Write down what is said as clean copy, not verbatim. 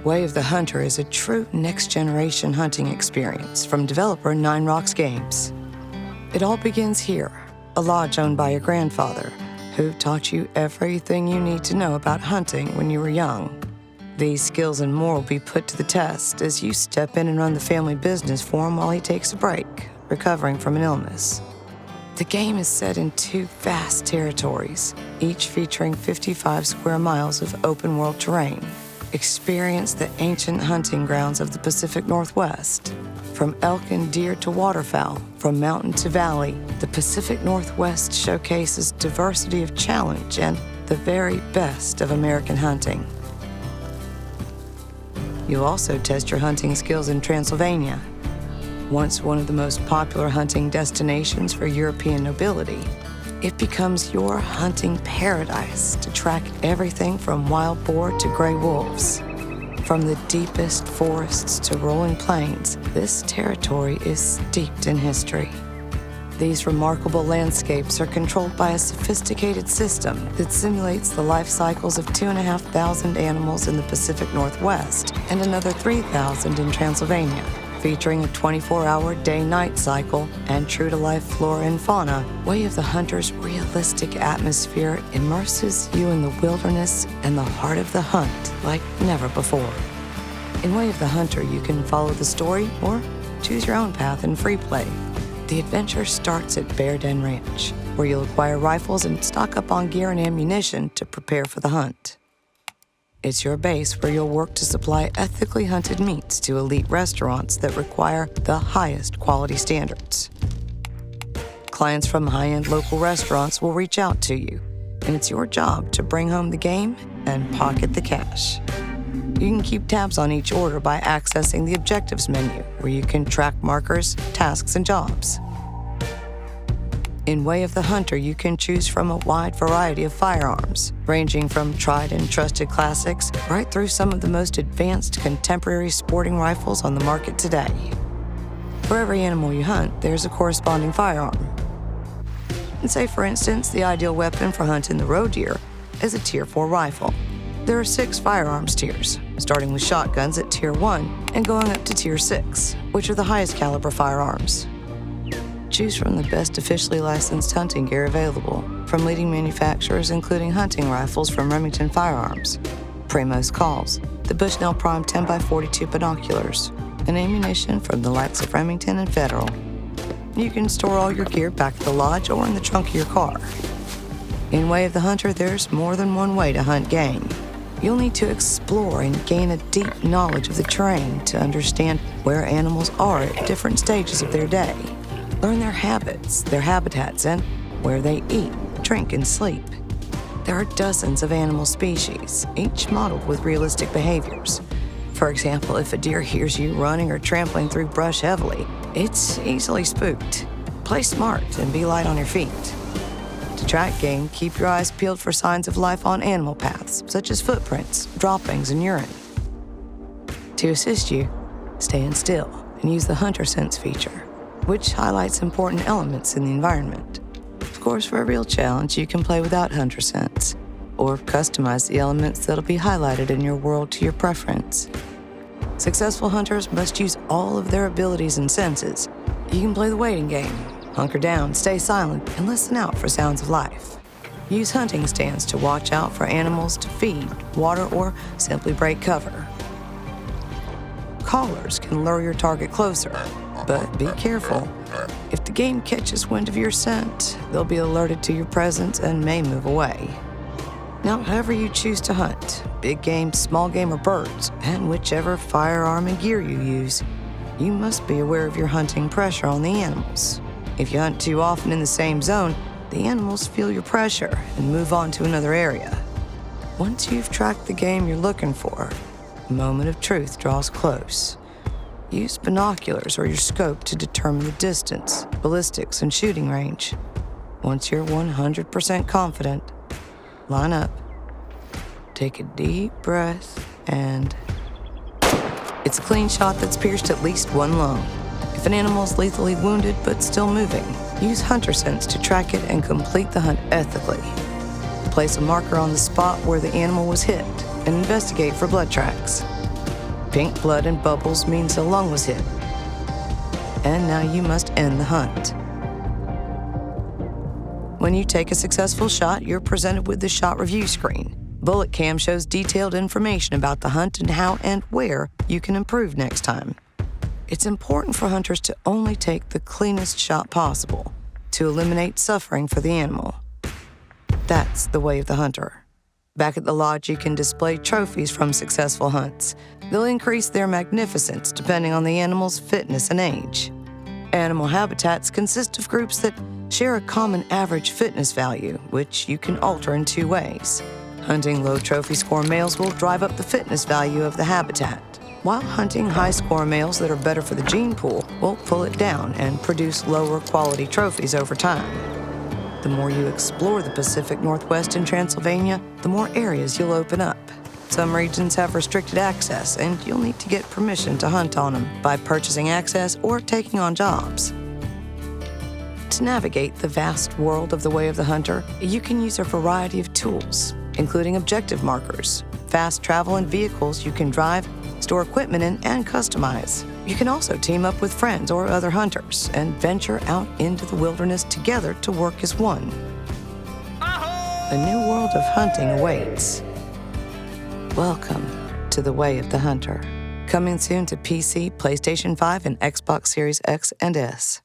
Way of the Hunter is a true next-generation hunting experience from developer Nine Rocks Games. It all begins here, a lodge owned by your grandfather, who taught you everything you need to know about hunting when you were young. These skills and more will be put to the test as you step in and run the family business for him while he takes a break, recovering from an illness. The game is set in 2 vast territories, each featuring 55 square miles of open-world terrain. Experience the ancient hunting grounds of the Pacific Northwest. From elk and deer to waterfowl, from mountain to valley, the Pacific Northwest showcases diversity of challenge and the very best of American hunting. You'll also test your hunting skills in Transylvania, once one of the most popular hunting destinations for European nobility. It becomes your hunting paradise to track everything from wild boar to gray wolves. From the deepest forests to rolling plains, this territory is steeped in history. These remarkable landscapes are controlled by a sophisticated system that simulates the life cycles of 2,500 animals in the Pacific Northwest and another 3,000 in Transylvania, featuring a 24-hour day-night cycle and true-to-life flora and fauna. Way of the Hunter's realistic atmosphere immerses you in the wilderness and the heart of the hunt like never before. In Way of the Hunter, you can follow the story or choose your own path in free play. The adventure starts at Bear Den Ranch, where you'll acquire rifles and stock up on gear and ammunition to prepare for the hunt. It's your base where you'll work to supply ethically hunted meats to elite restaurants that require the highest quality standards. Clients from high-end local restaurants will reach out to you, and it's your job to bring home the game and pocket the cash. You can keep tabs on each order by accessing the Objectives menu, where you can track markers, tasks, and jobs. In Way of the Hunter, you can choose from a wide variety of firearms, ranging from tried and trusted classics right through some of the most advanced contemporary sporting rifles on the market today. For every animal you hunt, there's a corresponding firearm. And say, for instance, the ideal weapon for hunting the roe deer is a Tier 4 rifle. There are 6 firearms tiers, starting with shotguns at Tier 1 and going up to Tier 6, which are the highest caliber firearms. Choose from the best officially licensed hunting gear available, from leading manufacturers including hunting rifles from Remington Firearms, Primos Calls, the Bushnell Prime 10x42 binoculars, and ammunition from the likes of Remington and Federal. You can store all your gear back at the lodge or in the trunk of your car. In Way of the Hunter, there's more than one way to hunt game. You'll need to explore and gain a deep knowledge of the terrain to understand where animals are at different stages of their day. Learn their habits, their habitats, and where they eat, drink, and sleep. There are dozens of animal species, each modeled with realistic behaviors. For example, if a deer hears you running or trampling through brush heavily, it's easily spooked. Play smart and be light on your feet. To track game, keep your eyes peeled for signs of life on animal paths, such as footprints, droppings, and urine. To assist you, stand still and use the Hunter Sense feature, which highlights important elements in the environment. Of course, for a real challenge, you can play without Hunter Sense, or customize the elements that'll be highlighted in your world to your preference. Successful hunters must use all of their abilities and senses. You can play the waiting game, hunker down, stay silent, and listen out for sounds of life. Use hunting stands to watch out for animals to feed, water, or simply break cover. Callers can lure your target closer, but be careful. If the game catches wind of your scent, they'll be alerted to your presence and may move away. Now, however you choose to hunt, big game, small game, or birds, and whichever firearm and gear you use, you must be aware of your hunting pressure on the animals. If you hunt too often in the same zone, the animals feel your pressure and move on to another area. Once you've tracked the game you're looking for, the moment of truth draws close. Use binoculars or your scope to determine the distance, ballistics, and shooting range. Once you're 100% confident, line up, take a deep breath, and it's a clean shot that's pierced at least one lung. If an animal's lethally wounded but still moving, use Hunter Sense to track it and complete the hunt ethically. Place a marker on the spot where the animal was hit and investigate for blood tracks. Pink blood and bubbles means a lung was hit. And now you must end the hunt. When you take a successful shot, you're presented with the shot review screen. Bullet Cam shows detailed information about the hunt and how and where you can improve next time. It's important for hunters to only take the cleanest shot possible to eliminate suffering for the animal. That's the way of the hunter. Back at the lodge, you can display trophies from successful hunts. They'll increase their magnificence depending on the animal's fitness and age. Animal habitats consist of groups that share a common average fitness value, which you can alter in two ways. Hunting low trophy score males will drive up the fitness value of the habitat, while hunting high score males that are better for the gene pool will pull it down and produce lower quality trophies over time. The more you explore the Pacific Northwest and Transylvania, the more areas you'll open up. Some regions have restricted access, and you'll need to get permission to hunt on them by purchasing access or taking on jobs. To navigate the vast world of the Way of the Hunter, you can use a variety of tools, including objective markers, fast travel and vehicles you can drive, store equipment in, and customize. You can also team up with friends or other hunters and venture out into the wilderness together to work as one. A new world of hunting awaits. Welcome to the Way of the Hunter. Coming soon to PC, PlayStation 5, and Xbox Series X and S.